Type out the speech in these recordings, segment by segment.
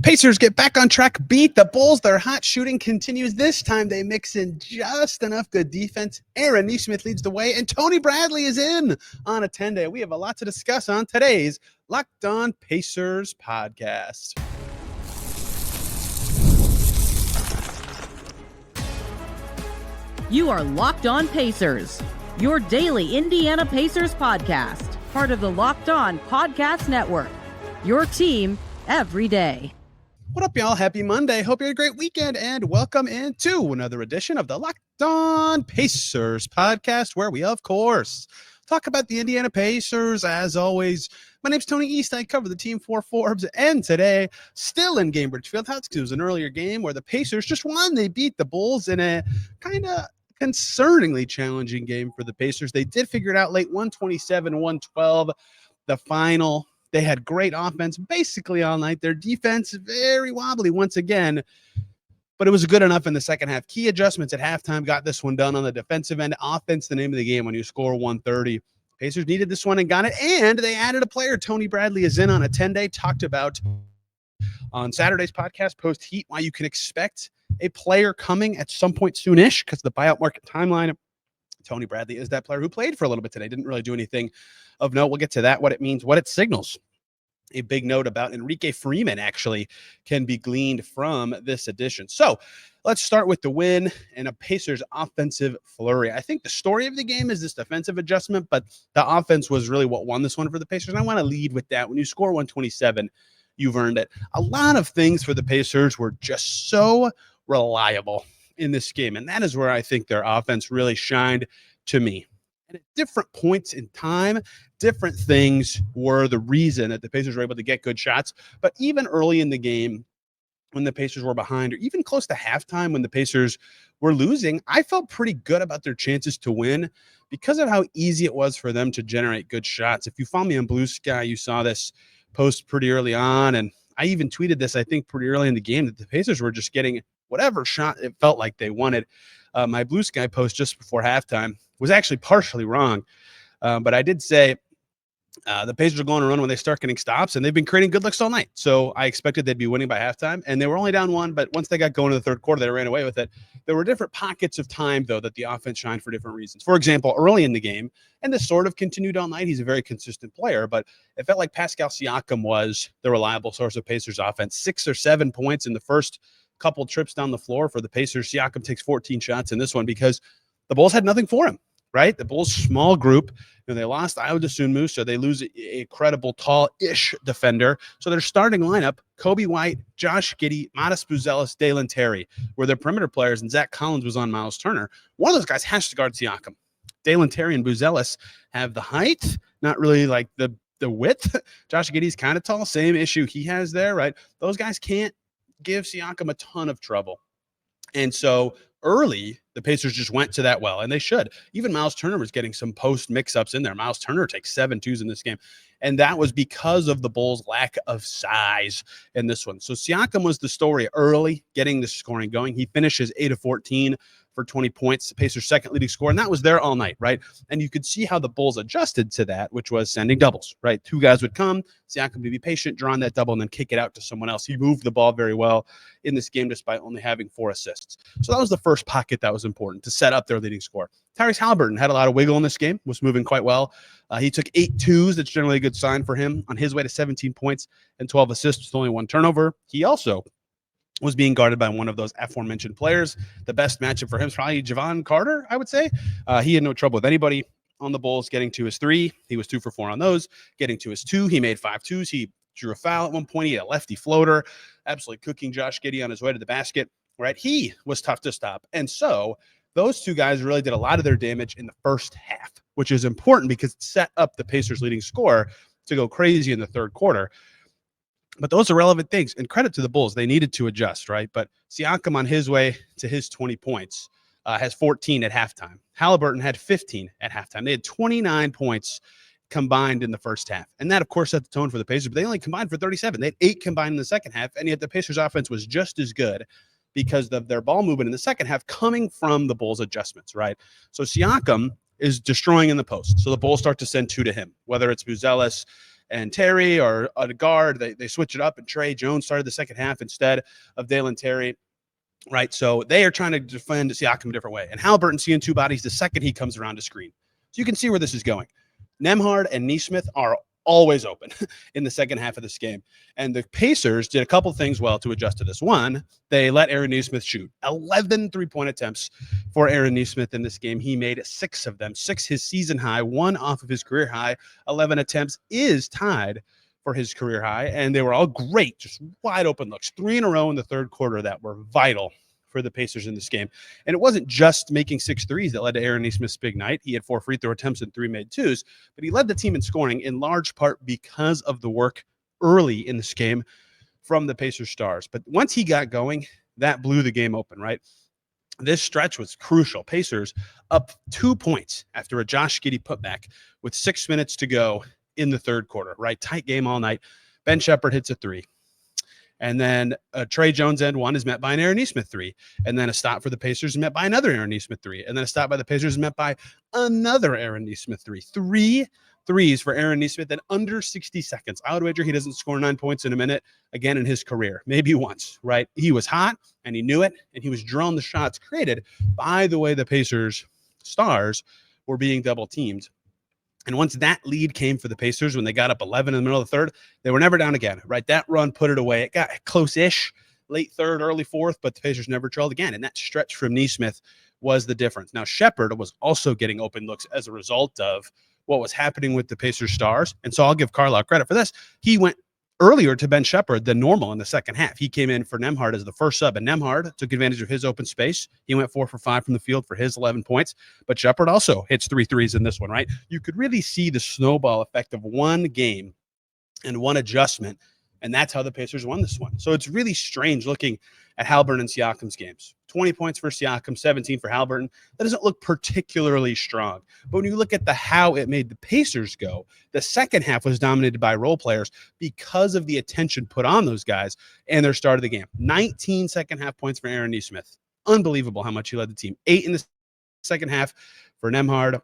Pacers get back on track, beat the Bulls. Their hot shooting continues. This time they mix in just enough good defense. Aaron Nesmith leads the way, and Tony Bradley is in on a 10-day. We have a lot to discuss on today's Locked On Pacers podcast. You are Locked On Pacers, your daily Indiana Pacers podcast, part of the Locked On Podcast Network, your team every day. What up, y'all? Happy Monday. Hope you had a great weekend, and welcome into another edition of the Locked On Pacers podcast, where we, of course, talk about the Indiana Pacers. As always, my name's Tony East. I cover the team for Forbes, and today, still in Gainbridge Fieldhouse, it was an earlier game where the Pacers just won. They beat the Bulls in a kind of concerningly challenging game for the Pacers. They did figure it out late, 127-112, the final. They had great offense basically all night. Their defense, very wobbly once again, but it was good enough in the second half. Key adjustments at halftime got this one done on the defensive end. Offense, the name of the game when you score 130. Pacers needed this one and got it, and they added a player. Tony Bradley is in on a 10-day. Talked about on Saturday's podcast, post-Heat, why you can expect a player coming at some point soonish because the buyout market timeline. Tony Bradley is that player who played for a little bit today. Didn't really do anything of note. We'll get to that, what it means, what it signals. A big note about Enrique Freeman actually can be gleaned from this edition. So let's start with the win and a Pacers offensive flurry. I think the story of the game is this defensive adjustment, but the offense was really what won this one for the Pacers. And I want to lead with that. When you score 127, you've earned it. A lot of things for the Pacers were just so reliable in this game, and that is where I think their offense really shined to me. And at different points in time, different things were the reason that the Pacers were able to get good shots. But even early in the game, when the Pacers were behind, or even close to halftime when the Pacers were losing, I felt pretty good about their chances to win because of how easy it was for them to generate good shots. If you follow me on Blue Sky, you saw this post pretty early on, and I even tweeted this, I think, pretty early in the game, that the Pacers were just getting whatever shot it felt like they wanted. My Blue Sky post just before halftime was actually partially wrong, but I did say the Pacers are going to run when they start getting stops, and they've been creating good looks all night. So I expected they'd be winning by halftime, and they were only down one, but once they got going in the third quarter, they ran away with it. There were different pockets of time, though, that the offense shined for different reasons. For example, early in the game, and this sort of continued all night, he's a very consistent player, but it felt like Pascal Siakam was the reliable source of Pacers offense. 6 or 7 points in the first couple trips down the floor for the Pacers. Siakam takes 14 shots in this one because the Bulls had nothing for him, right? The Bulls' small group, they lost Ayo Dosunmu, so they lose a credible tall-ish defender. So their starting lineup, Kobe White, Josh Giddey, Matas Buzelis, Dalen Terry, were their perimeter players, and Zach Collins was on Myles Turner. One of those guys has to guard Siakam. Dalen Terry and Buzelis have the height, not really like the width. Josh Giddey's kind of tall, same issue he has there, right? Those guys can't give Siakam a ton of trouble. And so early, the Pacers just went to that well, and they should. Even Myles Turner was getting some post mix-ups in there. Myles Turner takes 7 twos in this game, and that was because of the Bulls' lack of size in this one. So Siakam was the story early, getting the scoring going. He finishes 8 of 14 for 20 points, the Pacers' second leading scorer, and that was there all night, right? And you could see how the Bulls adjusted to that, which was sending doubles, right? 2 guys would come, Siakam would be patient, draw on that double, and then kick it out to someone else. He moved the ball very well in this game despite only having 4 assists. So that was the first pocket that was important to set up their leading scorer. Tyrese Haliburton had a lot of wiggle in this game, was moving quite well. He took 8 twos. That's generally a good sign for him on his way to 17 points and 12 assists with only 1 turnover. He also was being guarded by one of those aforementioned players. The best matchup for him is probably Javon Carter, I would say. He had no trouble with anybody on the Bulls getting to his 3. He was 2 for 4 on those. Getting to his 2, he made 5 twos. He drew a foul at one point. He had a lefty floater, absolutely cooking Josh Giddey on his way to the basket, right? He was tough to stop. And so those 2 guys really did a lot of their damage in the first half, which is important because it set up the Pacers' leading scorer to go crazy in the third quarter. But those are relevant things, and credit to the Bulls. They needed to adjust, right? But Siakam on his way to his 20 points has 14 at halftime. Haliburton had 15 at halftime. They had 29 points combined in the first half. And that, of course, set the tone for the Pacers, but they only combined for 37. They had 8 combined in the second half, and yet the Pacers' offense was just as good because of their ball movement in the second half coming from the Bulls' adjustments, right? So Siakam is destroying in the post. So the Bulls start to send 2 to him, whether it's Buzelis and Terry, or a guard. They switch it up, and Trey Jones started the second half instead of Dalen Terry. Right, so they are trying to defend Siakam a different way. And Haliburton seeing two bodies the second he comes around to screen. So you can see where this is going. Nembhard and Nesmith are always open in the second half of this game. And the Pacers did a couple things well to adjust to this. One, they let Aaron Nesmith shoot 11 three-point attempts for Aaron Nesmith in this game. He made 6 of them, 6 his season high, 1 off of his career high. 11 attempts is tied for his career high, and they were all great, just wide open looks. 3 in a row in the third quarter that were vital for the Pacers in this game. And it wasn't just making 6 threes that led to Aaron Nesmith's big night. He had 4 free throw attempts and 3 made twos, but he led the team in scoring in large part because of the work early in this game from the Pacers stars. But once he got going, that blew the game open, right? This stretch was crucial. Pacers up 2 points after a Josh Giddey putback with 6 minutes to go in the third quarter, right? Tight game all night. Ben Shepherd hits a 3. And then a Trey Jones end one is met by an Aaron Nesmith 3. And then a stop for the Pacers is met by another Aaron Nesmith 3. And then a stop by the Pacers is met by another Aaron Nesmith 3. 3 threes for Aaron Nesmith in under 60 seconds. I would wager he doesn't score 9 points in a minute again in his career. Maybe once, right? He was hot and he knew it, and he was drawing the shots created by the way the Pacers stars were being double teamed. And once that lead came for the Pacers, when they got up 11 in the middle of the third, they were never down again, right? That run put it away. It got close-ish, late third, early fourth, but the Pacers never trailed again. And that stretch from Nesmith was the difference. Now, Shepherd was also getting open looks as a result of what was happening with the Pacers stars. And so I'll give Carlisle credit for this. He went earlier to Ben Shepherd than normal in the second half. He came in for Nembhard as the first sub, and Nembhard took advantage of his open space. He went 4 for 5 from the field for his 11 points, but Shepherd also hits 3 threes in this one, right? You could really see the snowball effect of one game and one adjustment, and that's how the Pacers won this one. So it's really strange looking at Haliburton and Siakam's games. 20 points for Siakam, 17 for Haliburton. That doesn't look particularly strong. But when you look at how it made the Pacers go, the second half was dominated by role players because of the attention put on those guys and their start of the game. 19 second half points for Aaron Nesmith. Unbelievable how much he led the team. 8 in the second half for Nembhard.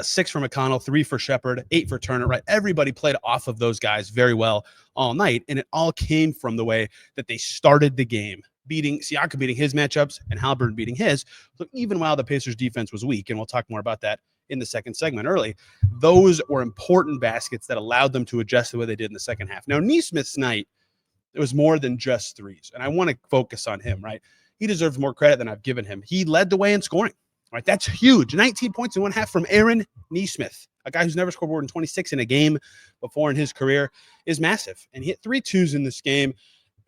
6 for McConnell, 3 for Shepherd, 8 for Turner, right? Everybody played off of those guys very well all night, and it all came from the way that they started the game, Siakam beating his matchups and Haliburton beating his. So even while the Pacers defense was weak, and we'll talk more about that in the second segment early, those were important baskets that allowed them to adjust the way they did in the second half. Now, Nesmith's night, it was more than just threes, and I want to focus on him, right? He deserves more credit than I've given him. He led the way in scoring. Right, that's huge. 19 points in one half from Aaron Nesmith, a guy who's never scored more than 26 in a game before in his career, is massive. And he hit 3 twos in this game,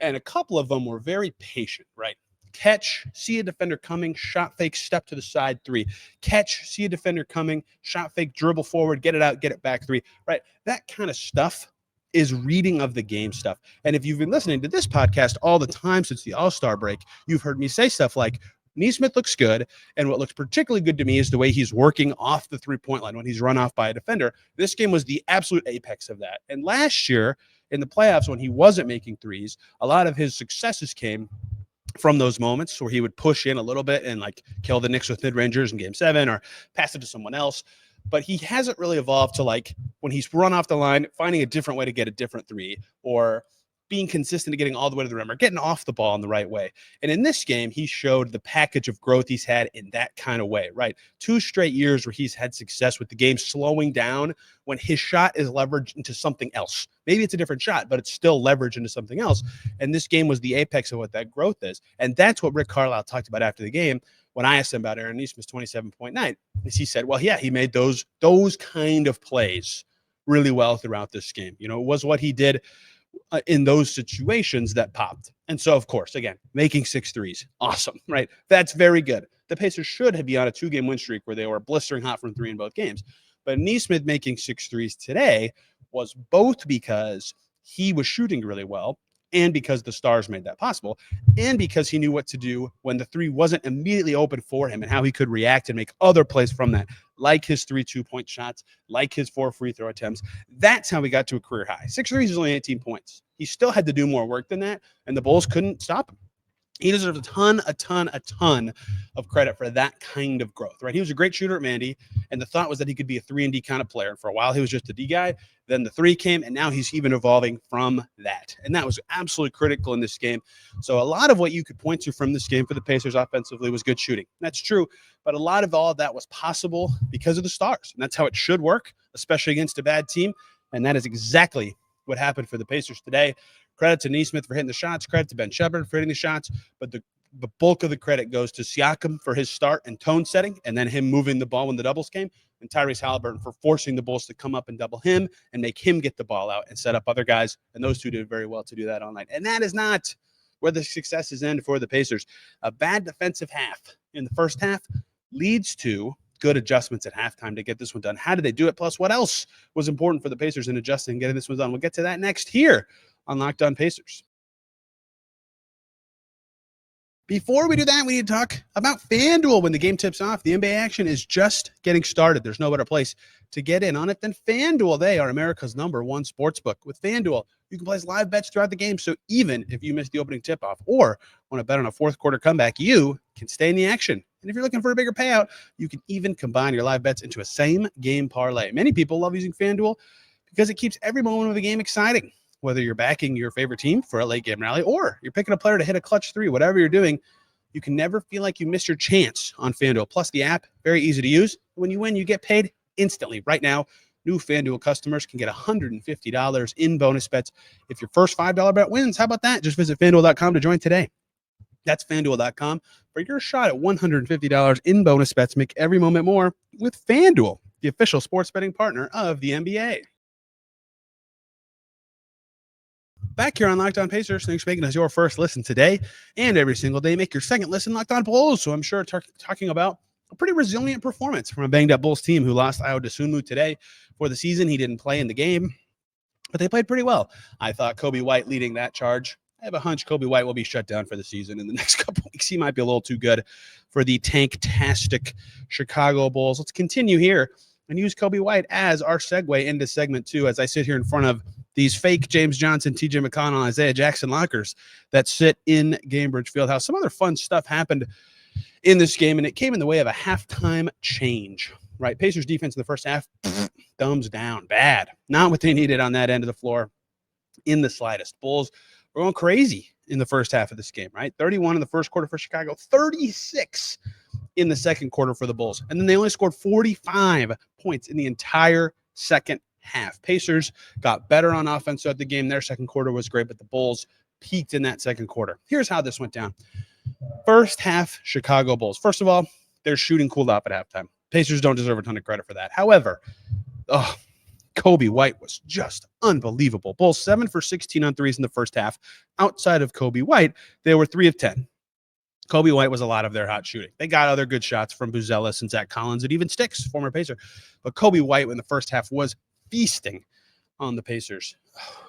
and a couple of them were very patient, right? Catch, see a defender coming, shot fake, step to the side, 3. Catch, see a defender coming, shot fake, dribble forward, get it out, get it back, 3. Right, that kind of stuff is reading of the game stuff. And if you've been listening to this podcast all the time since the All-Star break, you've heard me say stuff like, Nesmith looks good, and what looks particularly good to me is the way he's working off the three-point line when he's run off by a defender. This game was the absolute apex of that. And last year in the playoffs, when he wasn't making threes, a lot of his successes came from those moments where he would push in a little bit and like kill the Knicks with mid-rangers in Game 7 or pass it to someone else. But he hasn't really evolved to, like, when he's run off the line, finding a different way to get a different 3, or being consistent to getting all the way to the rim, or getting off the ball in the right way. And in this game, he showed the package of growth he's had in that kind of way, right? 2 straight years where he's had success with the game slowing down when his shot is leveraged into something else. Maybe it's a different shot, but it's still leveraged into something else. And this game was the apex of what that growth is. And that's what Rick Carlisle talked about after the game when I asked him about Aaron Nesmith's 27.9. He said, well, yeah, he made those kind of plays really well throughout this game. You know, it was what he did in those situations that popped. And so, of course, again, making 6 threes, awesome, right? That's very good. The Pacers should be on a 2-game win streak where they were blistering hot from 3 in both games. But Nesmith making 6 threes today was both because he was shooting really well, and because the stars made that possible, and because he knew what to do when the 3 wasn't immediately open for him and how he could react and make other plays from that, like his 3 2-point shots, like his 4 free throw attempts. That's how he got to a career high. 6 threes is only 18 points. He still had to do more work than that, and the Bulls couldn't stop him. He deserves a ton of credit for that kind of growth, right? He was a great shooter at Mandy, and the thought was that he could be a 3-and-D kind of player. For a while, he was just a D guy. Then the 3 came, and now he's even evolving from that. And that was absolutely critical in this game. So a lot of what you could point to from this game for the Pacers offensively was good shooting. That's true, but a lot of all of that was possible because of the stars. And that's how it should work, especially against a bad team. And that is exactly what happened for the Pacers today. Credit to Nesmith for hitting the shots. Credit to Ben Shepherd for hitting the shots. But the bulk of the credit goes to Siakam for his start and tone setting, and then him moving the ball when the doubles came, and Tyrese Haliburton for forcing the Bulls to come up and double him and make him get the ball out and set up other guys. And those two did very well to do that all night. And that is not where the successes end for the Pacers. A bad defensive half in the first half leads to good adjustments at halftime to get this one done. How did they do it? Plus, what else was important for the Pacers in adjusting and getting this one done? We'll get to that next here on Locked On Pacers. Before we do that, we need to talk about FanDuel. When the game tips off, the NBA action is just getting started. There's no better place to get in on it than FanDuel. They are America's #1 sportsbook. With FanDuel, you can place live bets throughout the game, so even if you miss the opening tip-off or want to bet on a fourth quarter comeback, you can stay in the action. And if you're looking for a bigger payout, you can even combine your live bets into a same-game parlay. Many people love using FanDuel because it keeps every moment of the game exciting. Whether you're backing your favorite team for a late game rally or you're picking a player to hit a clutch 3, whatever you're doing, you can never feel like you missed your chance on FanDuel. Plus, the app, very easy to use. When you win, you get paid instantly. Right now, new FanDuel customers can get $150 in bonus bets if your first $5 bet wins. How about that? Just visit FanDuel.com to join today. That's FanDuel.com for your shot at $150 in bonus bets. Make every moment more with FanDuel, the official sports betting partner of the NBA. Back here on Locked On Pacers, thanks for making us your first listen today and every single day. Make your second listen Locked On Bulls. So I'm sure talking about a pretty resilient performance from a banged-up Bulls team who lost Ayo Dosunmu today for the season. He didn't play in the game, but they played pretty well. I thought Coby White leading that charge. I have a hunch Coby White will be shut down for the season in the next couple weeks. He might be a little too good for the tank-tastic Chicago Bulls. Let's continue here and use Coby White as our segue into segment 2 as I sit here in front of these fake James Johnson, TJ McConnell, Isaiah Jackson lockers that sit in Gainbridge Fieldhouse. Some other fun stuff happened in this game, and it came in the way of a halftime change, right? Pacers defense in the first half, thumbs down, bad. Not what they needed on that end of the floor in the slightest. Bulls were going crazy in the first half of this game, right? 31 in the first quarter for Chicago, 36 in the second quarter for the Bulls. And then they only scored 45 points in the entire second half. Pacers got better on offense throughout the game. Their second quarter was great, but the Bulls peaked in that second quarter. Here's how this went down. First half, Chicago Bulls. First of all, their shooting cooled off at halftime. Pacers don't deserve a ton of credit for that. However, Coby White was just unbelievable. Bulls 7 for 16 on threes in the first half. Outside of Coby White, they were 3 of 10. Coby White was a lot of their hot shooting. They got other good shots from Buzelis and Zach Collins and even Sticks, former Pacer. But Coby White in the first half was feasting on the Pacers.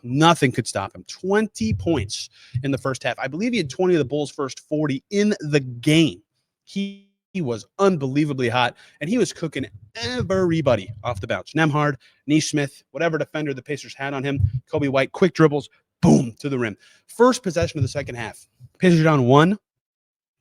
Nothing could stop him. 20 points in the first half. I believe he had 20 of the Bulls' first 40 in the game. He was unbelievably hot, and he was cooking everybody off the bounce. Nembhard, Nesmith, whatever defender the Pacers had on him, Coby White, quick dribbles, boom, to the rim. First possession of the second half. Pacers down 1.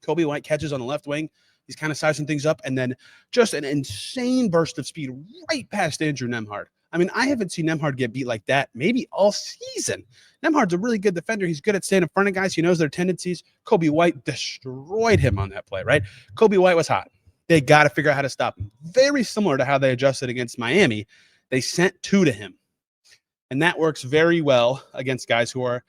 Coby White catches on the left wing. He's kind of sizing things up, and then just an insane burst of speed right past Andrew Nembhard. I mean, I haven't seen Nembhard get beat like that maybe all season. Nembhard's a really good defender. He's good at staying in front of guys. He knows their tendencies. Coby White destroyed him on that play, right? Coby White was hot. They got to figure out how to stop him. Very similar to how they adjusted against Miami. They sent 2 to him. And that works very well against guys who are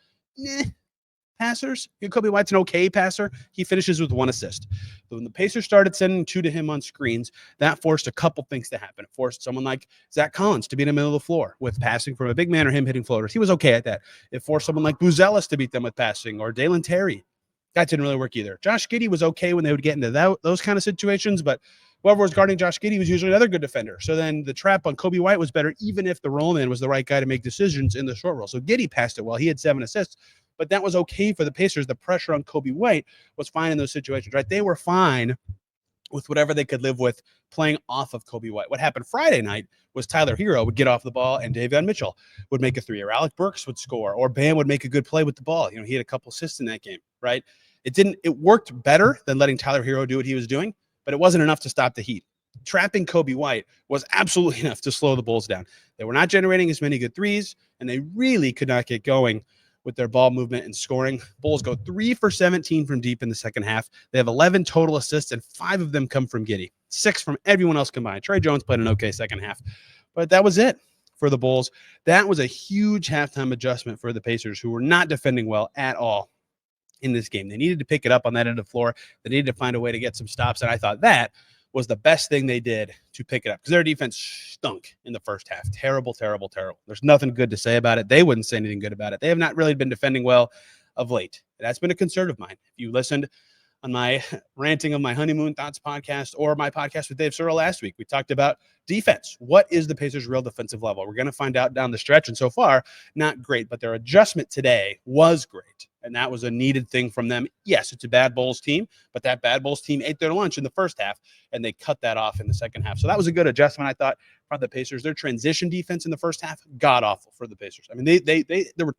passers. Coby White's an okay passer. He finishes with 1 assist. But when the Pacers started sending 2 to him on screens, that forced a couple things to happen. It forced someone like Zach Collins to be in the middle of the floor with passing from a big man or him hitting floaters. He was okay at that. It forced someone like Buzelis to beat them with passing, or Dalen Terry. That didn't really work either. Josh Giddey was okay when they would get into those kind of situations, but whoever was guarding Josh Giddey was usually another good defender. So then the trap on Coby White was better, even if the roll man was the right guy to make decisions in the short roll. So Giddey passed it well. He had 7 assists. But that was okay for the Pacers. The pressure on Coby White was fine in those situations, right? They were fine with whatever they could live with playing off of Kobe White. What happened Friday night was Tyler Hero would get off the ball and Davion Mitchell would make a three, or Alec Burks would score, or Bam would make a good play with the ball. He had a couple assists in that game, right? It worked better than letting Tyler Hero do what he was doing, but it wasn't enough to stop the Heat. Trapping Kobe White was absolutely enough to slow the Bulls down. They were not generating as many good threes, and they really could not get going with their ball movement and scoring. Bulls go 3 for 17 from deep in the second half. They have 11 total assists, and 5 of them come from Giddey. 6 from everyone else combined. Trey Jones played an okay second half, but that was it for the Bulls. That was a huge halftime adjustment for the Pacers, who were not defending well at all in this game. They needed to pick it up on that end of the floor. They needed to find a way to get some stops, and I thought that was the best thing they did to pick it up, because their defense stunk in the first half. Terrible, terrible, terrible. There's nothing good to say about it. They wouldn't say anything good about it. They have not really been defending well of late. That's been a concern of mine. If you listened on my ranting of my honeymoon thoughts podcast or my podcast with Dave Searle last week, we talked about defense. What is the Pacers' real defensive level? We're going to find out down the stretch, and so far, not great, but their adjustment today was great, and that was a needed thing from them. Yes, it's a bad Bulls team, but that bad Bulls team ate their lunch in the first half, and they cut that off in the second half. So that was a good adjustment, I thought, from the Pacers. Their transition defense in the first half, god-awful for the Pacers. I mean, there were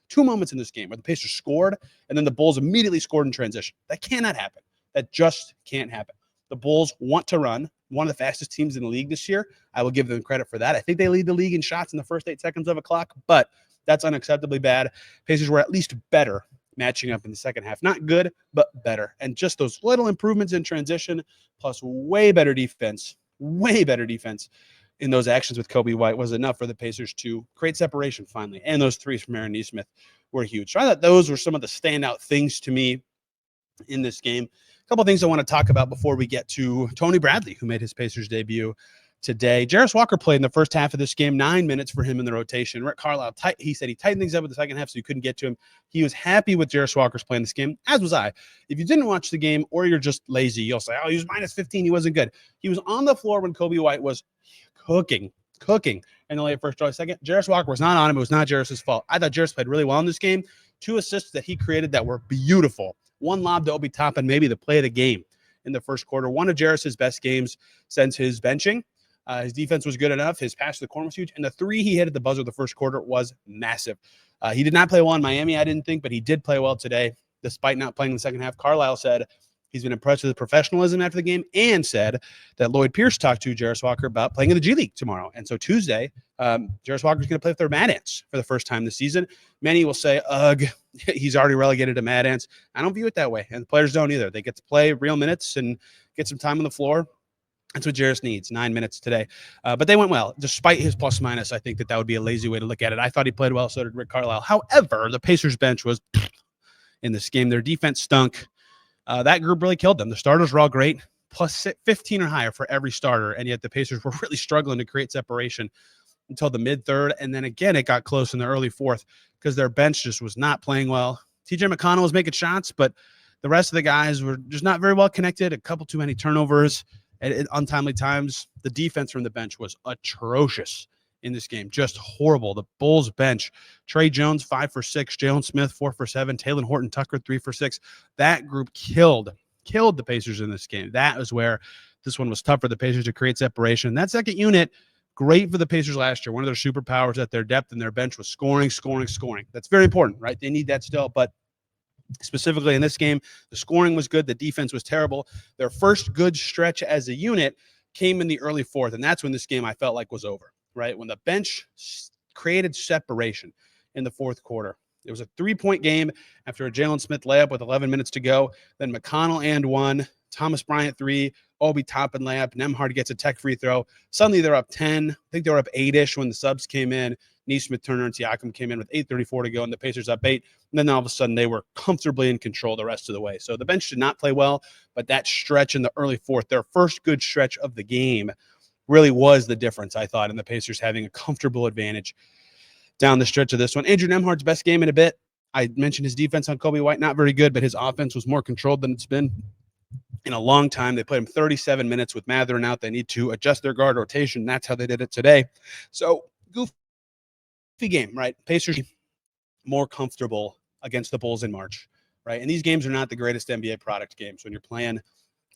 two moments in this game where the Pacers scored, and then the Bulls immediately scored in transition. That cannot happen. That just can't happen. The Bulls want to run, one of the fastest teams in the league this year. I will give them credit for that. I think they lead the league in shots in the first 8 seconds of a clock, but that's unacceptably bad. Pacers were at least better matching up in the second half. Not good, but better. And just those little improvements in transition, plus way better defense in those actions with Kobe White was enough for the Pacers to create separation finally. And those threes from Aaron Nesmith were huge. So I thought those were some of the standout things to me in this game. A couple of things I want to talk about before we get to Tony Bradley, who made his Pacers debut today. Jarris Walker played in the first half of this game, 9 minutes for him in the rotation. Rick Carlisle, he said he tightened things up in the second half so you couldn't get to him. He was happy with Jarris Walker's play in this game, as was I. If you didn't watch the game or you're just lazy, you'll say, oh, he was minus 15. He wasn't good. He was on the floor when Kobe White was cooking in the late first, early second. Jarris Walker was not on him. It was not Jarris's fault. I thought Jarris played really well in this game. 2 assists that he created that were beautiful. 1 lob to Obi Toppin, maybe the play of the game in the first quarter. One of Jarris's best games since his benching. His defense was good enough. His pass to the corner was huge. And the 3 he hit at the buzzer the first quarter was massive. He did not play well in Miami, I didn't think, but he did play well today, despite not playing in the second half. Carlisle said he's been impressed with his professionalism after the game, and said that Lloyd Pierce talked to Jarris Walker about playing in the G League tomorrow. And so Tuesday, Jarris Walker is going to play with their Mad Ants for the first time this season. Many will say, ugh, he's already relegated to Mad Ants. I don't view it that way, and the players don't either. They get to play real minutes and get some time on the floor. That's what Jarris needs, 9 minutes today. But they went well. Despite his plus minus, I think that would be a lazy way to look at it. I thought he played well, so did Rick Carlisle. However, the Pacers bench was in this game. Their defense stunk. That group really killed them. The starters were all great, plus 15 or higher for every starter, and yet the Pacers were really struggling to create separation until the mid-third, and then again it got close in the early fourth because their bench just was not playing well. TJ McConnell was making shots, but the rest of the guys were just not very well connected. A couple too many turnovers at untimely times. The defense from the bench was atrocious in this game, just horrible. The Bulls bench, Trey Jones 5 for 6, Jalen Smith 4 for 7, Taylor Horton Tucker 3 for 6. That group killed the Pacers in this game. That was where this one was tough for the Pacers to create separation. That second unit, great for the Pacers last year. One of their superpowers at their depth and their bench was scoring. That's very important, right? They need that still, but specifically in this game, the scoring was good. The defense was terrible. Their first good stretch as a unit came in the early fourth, and that's when this game I felt like was over, right? When the bench created separation in the fourth quarter. It was a 3-point game after a Jalen Smith layup with 11 minutes to go. Then McConnell and 1, Thomas Bryant 3, Obi Toppin layup, Nembhard gets a tech free throw. Suddenly they're up 10. I think they were up 8-ish when the subs came in. Nesmith, Turner, and Siakam came in with 8:34 to go, and the Pacers up 8. And then all of a sudden they were comfortably in control the rest of the way. So the bench did not play well, but that stretch in the early fourth, their first good stretch of the game, really was the difference, I thought, in the Pacers having a comfortable advantage down the stretch of this one. Andrew Nembhard's best game in a bit. I mentioned his defense on Kobe White, not very good, but his offense was more controlled than it's been in a long time. They played him 37 minutes with Mathurin out. They need to adjust their guard rotation. That's how they did it today. So goofy game, right? Pacers more comfortable against the Bulls in March, right? And these games are not the greatest NBA product games when you're playing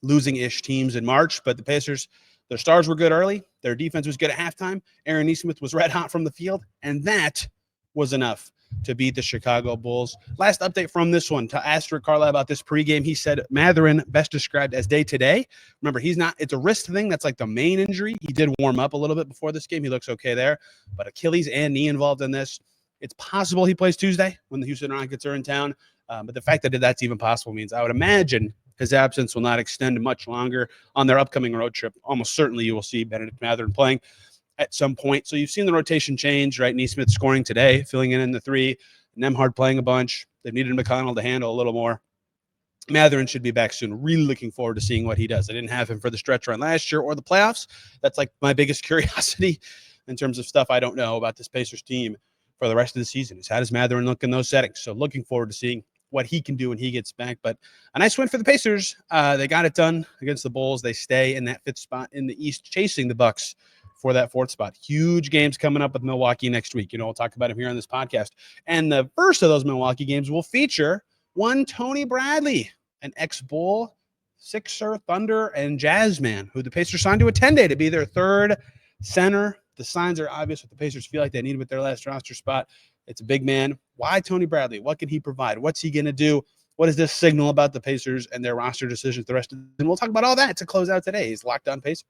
losing-ish teams in March, but the Pacers, their stars were good early. Their defense was good at halftime. Aaron Nesmith was red hot from the field, and that was enough to beat the Chicago Bulls. Last update from this one, to ask Rick Carlisle about this pregame. He said Mathurin best described as day-to-day. Remember, it's a wrist thing. That's like the main injury. He did warm up a little bit before this game. He looks okay there, but Achilles and knee involved in this. It's possible he plays Tuesday when the Houston Rockets are in town, but the fact that that's even possible means I would imagine his absence will not extend much longer on their upcoming road trip. Almost certainly you will see Bennedict Mathurin playing at some point. So you've seen the rotation change, right? Nesmith scoring today, filling in the 3. Nembhard playing a bunch. They've needed McConnell to handle a little more. Mathurin should be back soon. Really looking forward to seeing what he does. I didn't have him for the stretch run last year or the playoffs. That's like my biggest curiosity in terms of stuff I don't know about this Pacers team for the rest of the season. Is how does Mathurin look in those settings? So looking forward to seeing what he can do when he gets back. But a nice win for the Pacers. They got it done against the Bulls. They stay in that 5th spot in the East, chasing the Bucks for that 4th spot. Huge games coming up with Milwaukee next week. We'll talk about him here on this podcast. And the first of those Milwaukee games will feature one Tony Bradley, an ex-Bull, Sixer, Thunder, and Jazz man, who the Pacers signed to a 10-day to be their 3rd center. The signs are obvious what the Pacers feel like they need with their last roster spot. It's a big man. Why Tony Bradley? What can he provide? What's he going to do? What does this signal about the Pacers and their roster decisions the rest of them? And we'll talk about all that to close out today's Locked On Pacers.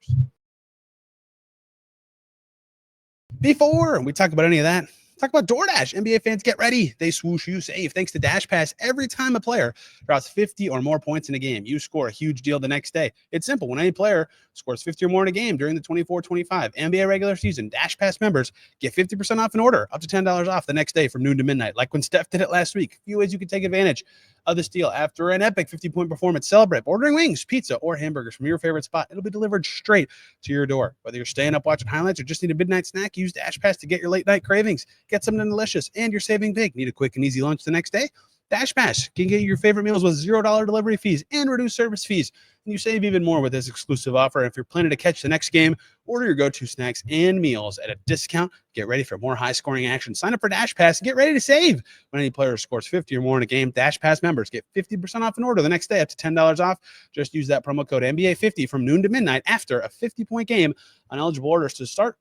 Before we talk about any of that, talk about DoorDash. NBA fans, get ready. They swoosh, you save. Thanks to Dash Pass, every time a player drops 50 or more points in a game, you score a huge deal the next day. It's simple. When any player scores 50 or more in a game during the 24-25 NBA regular season, Dash Pass members get 50% off an order, up to $10 off the next day from noon to midnight, like when Steph did it last week. A few ways you can take advantage of this deal. After an epic 50-point performance, celebrate ordering wings, pizza, or hamburgers from your favorite spot. It'll be delivered straight to your door. Whether you're staying up watching highlights or just need a midnight snack, use Dash Pass to get your late night cravings. Get something delicious, and you're saving big. Need a quick and easy lunch the next day? Dash Pass can get you your favorite meals with $0 delivery fees and reduced service fees. And you save even more with this exclusive offer. If you're planning to catch the next game, order your go-to snacks and meals at a discount. Get ready for more high-scoring action. Sign up for Dash Pass and get ready to save. When any player scores 50 or more in a game, Dash Pass members get 50% off an order the next day, up to $10 off. Just use that promo code NBA50 from noon to midnight after a 50-point game on eligible orders to start.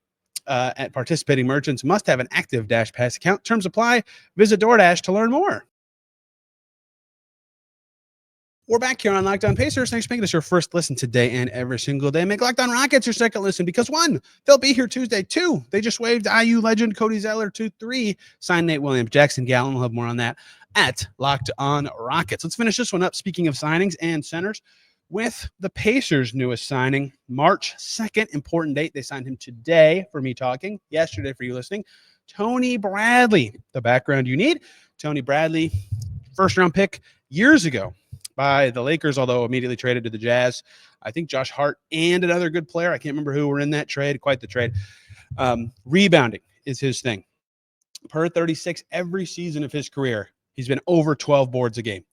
At participating merchants must have an active Dash Pass account. Terms apply. Visit DoorDash to learn more. We're back here on Locked On Pacers. Thanks for making this your first listen today and every single day. Make Locked On Rockets your second listen because 1, they'll be here Tuesday. 2, they just waived IU legend Cody Zeller. 2, 3, signed Nate Williams. Jackson Gallen will have more on that at Locked On Rockets. Let's finish this one up. Speaking of signings and centers, with the Pacers' newest signing, March 2nd, important date. They signed him today for me talking, yesterday for you listening. Tony Bradley, the background you need. Tony Bradley, first-round pick years ago by the Lakers, although immediately traded to the Jazz. I think Josh Hart and another good player, I can't remember who were in that trade, quite the trade. Rebounding is his thing. Per 36 every season of his career, he's been over 12 boards a game.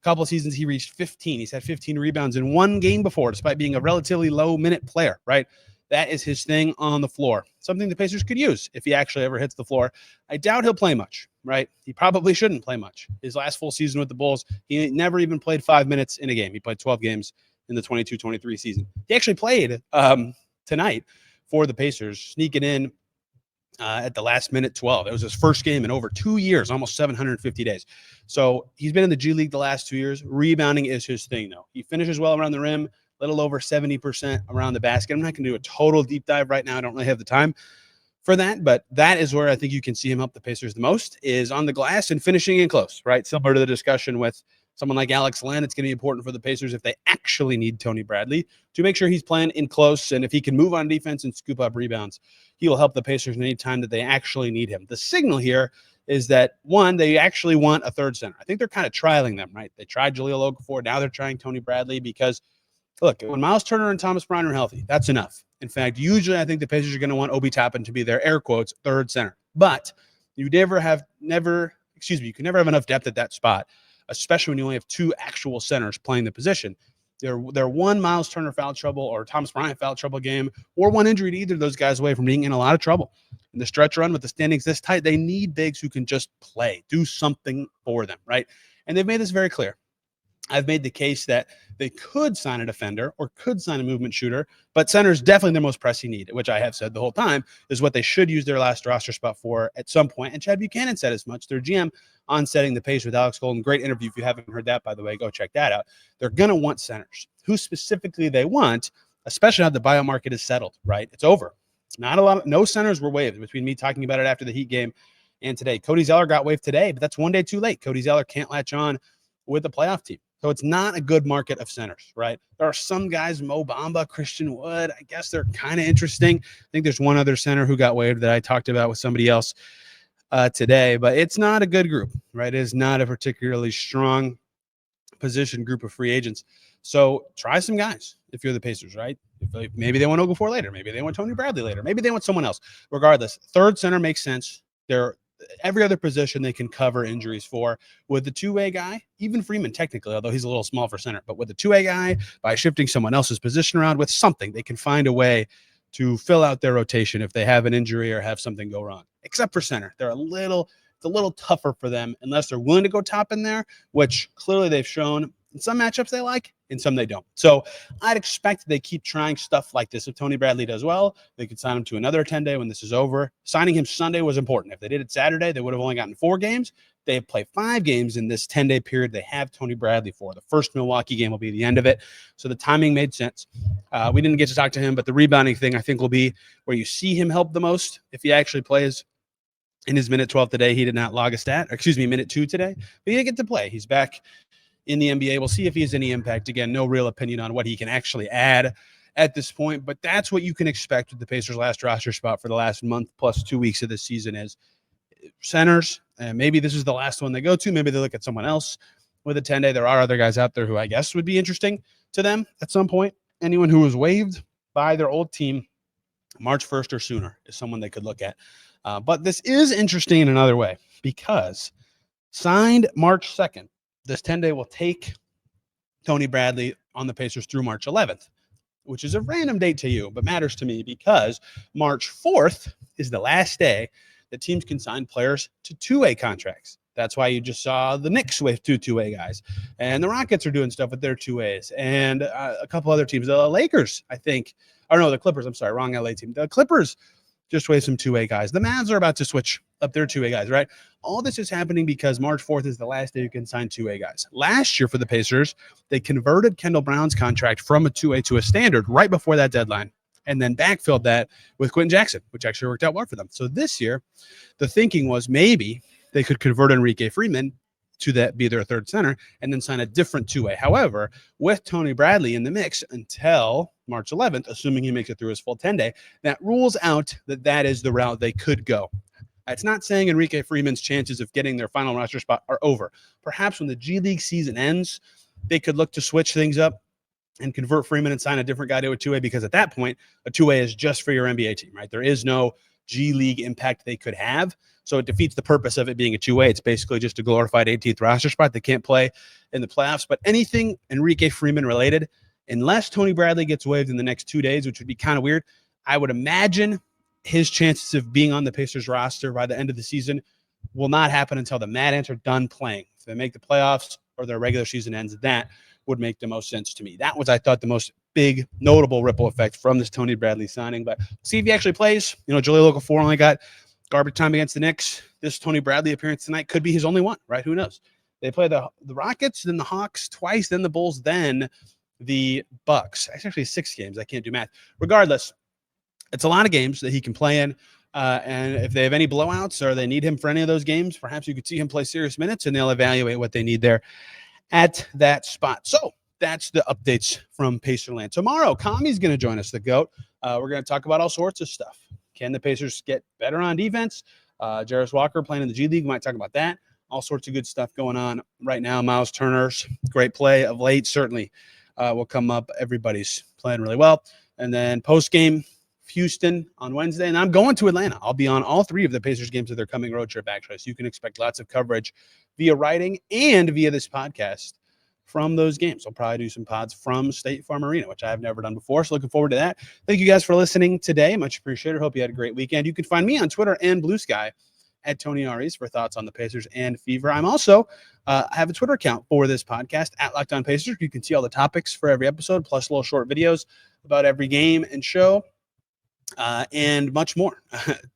Couple of seasons he reached 15. He's had 15 rebounds in one game before, despite being a relatively low-minute player, right? That is his thing on the floor. Something the Pacers could use if he actually ever hits the floor. I doubt he'll play much, right? He probably shouldn't play much. His last full season with the Bulls, he never even played 5 minutes in a game. He played 12 games in the 22-23 season. He actually played tonight for the Pacers, sneaking in at the last minute 12. It was his first game in over 2 years, almost 750 days. So he's been in the G League the last 2 years. Rebounding is his thing, though. He finishes well around the rim, a little over 70% around the basket. I'm not going to do a total deep dive right now. I don't really have the time for that, but that is where I think you can see him help the Pacers the most, is on the glass and finishing in close, right? Similar to the discussion with someone like Alex Len, it's going to be important for the Pacers if they actually need Tony Bradley to make sure he's playing in close. And if he can move on defense and scoop up rebounds, he will help the Pacers any time that they actually need him. The signal here is that, one, they actually want a third center. I think they're kind of trialing them, right? They tried Jahlil Okafor. Now they're trying Tony Bradley because, look, when Myles Turner and Thomas Bryant are healthy, that's enough. In fact, usually I think the Pacers are going to want Obi Toppin to be their air quotes third center. But you can never have enough depth at that spot, especially when you only have two actual centers playing the position. They're one Myles Turner foul trouble or Thomas Bryant foul trouble game or one injury to either of those guys away from being in a lot of trouble. In the stretch run with the standings this tight, they need bigs who can just play, do something for them, right? And they've made this very clear. I've made the case that they could sign a defender or could sign a movement shooter, but center is definitely their most pressing need, which I have said the whole time is what they should use their last roster spot for at some point. And Chad Buchanan said as much. Their GM on Setting the Pace with Alex Golden. Great interview. If you haven't heard that, by the way, go check that out. They're going to want centers. Who specifically they want, especially now the buyout market is settled, right? It's over. Not a lot. No centers were waived between me talking about it after the Heat game and today. Cody Zeller got waived today, but that's one day too late. Cody Zeller can't latch on with the playoff team. So it's not a good market of centers, right? There are some guys, Mo Bamba, Christian Wood. I guess they're kind of interesting. I think there's one other center who got waived that I talked about with somebody else today, but it's not a good group, right? It is not a particularly strong position group of free agents. So try some guys if you're the Pacers, right? If maybe they want Okafor later. Maybe they want Tony Bradley later. Maybe they want someone else. Regardless, third center makes sense. Every other position they can cover injuries for. With the two-way guy, even Freeman technically, although he's a little small for center, but with the two-way guy, by shifting someone else's position around with something, they can find a way to fill out their rotation if they have an injury or have something go wrong. Except for center. It's a little tougher for them unless they're willing to go top in there, which clearly they've shown in some matchups they like, in some they don't. So I'd expect they keep trying stuff like this. If Tony Bradley does well, they could sign him to another 10-day when this is over. Signing him Sunday was important. If they did it Saturday, they would have only gotten 4 games. They have played 5 games in this 10-day period they have Tony Bradley for. The first Milwaukee game will be the end of it. So the timing made sense. We didn't get to talk to him, but the rebounding thing I think will be where you see him help the most if he actually plays. In his minute 12 today, he did not log a stat. Minute 2 today, but he didn't get to play. He's back in the NBA. We'll see if he has any impact. Again, no real opinion on what he can actually add at this point, but that's what you can expect with the Pacers' last roster spot for the last month plus 2 weeks of this season is centers. And maybe this is the last one they go to. Maybe they look at someone else with a 10-day. There are other guys out there who I guess would be interesting to them at some point. Anyone who was waived by their old team March 1st or sooner is someone they could look at. But this is interesting in another way because signed March 2nd, this 10-day will take Tony Bradley on the Pacers through March 11th, which is a random date to you, but matters to me because March 4th is the last day that teams can sign players to two-way contracts. That's why you just saw the Knicks with 2 two-way guys. And the Rockets are doing stuff with their two-ways. And a couple other teams, the Lakers, I think. Or no, the Clippers. I'm sorry, wrong LA team. The Clippers just waived some two-way guys. The Mavs are about to switch up their two-way guys, right? All this is happening because March 4th is the last day you can sign two-way guys. Last year for the Pacers, they converted Kendall Brown's contract from a two-way to a standard right before that deadline and then backfilled that with Quentin Jackson, which actually worked out well for them. So this year, the thinking was maybe they could convert Enrique Freeman to that be their third center and then sign a different two-way. However, with Tony Bradley in the mix until March 11th, assuming he makes it through his full 10-day, that rules out that is the route they could go. It's not saying Enrique Freeman's chances of getting their final roster spot are over. Perhaps when the G League season ends, they could look to switch things up and convert Freeman and sign a different guy to a two-way because at that point, a two-way is just for your NBA team, right? There is no G League impact they could have. So it defeats the purpose of it being a two-way. It's basically just a glorified 18th roster spot. They can't play in the playoffs. But anything Enrique Freeman related, unless Tony Bradley gets waived in the next 2 days, which would be kind of weird, I would imagine his chances of being on the Pacers roster by the end of the season will not happen until the Mad Ants are done playing. If they make the playoffs or their regular season ends, that would make the most sense to me. That was, I thought, the most big, notable ripple effect from this Tony Bradley signing. But see if he actually plays. Jahlil Okafor only got garbage time against the Knicks. This Tony Bradley appearance tonight could be his only one, right? Who knows? They play the Rockets, then the Hawks twice, then the Bulls, then the Bucks. It's actually 6 games. I can't do math. Regardless, it's a lot of games that he can play in. And if they have any blowouts or they need him for any of those games, perhaps you could see him play serious minutes and they'll evaluate what they need there at that spot. So that's the updates from Pacerland. Tomorrow, Kami's going to join us, the GOAT. We're going to talk about all sorts of stuff. Can the Pacers get better on defense? Jarris Walker playing in the G League. We might talk about that. All sorts of good stuff going on right now. Myles Turner's great play of late certainly will come up. Everybody's playing really well. And then post-game, Houston on Wednesday. And I'm going to Atlanta. I'll be on all 3 of the Pacers games of their coming road trip, actually. So you can expect lots of coverage via writing and via this podcast from those games. I'll probably do some pods from State Farm Arena, which I have never done before. So looking forward to that. Thank you guys for listening today. Much appreciated. Hope you had a great weekend. You can find me on Twitter and Blue Sky at Tony Aries for thoughts on the Pacers and Fever. I'm also have a Twitter account for this podcast at Locked On Pacers. You can see all the topics for every episode, plus little short videos about every game and show, and much more.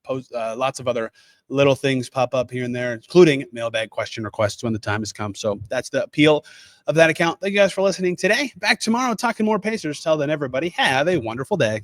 Lots of other little things pop up here and there, including mailbag question requests when the time has come. So that's the appeal of that account. Thank you guys for listening today. Back tomorrow talking more Pacers. Till then, everybody, have a wonderful day.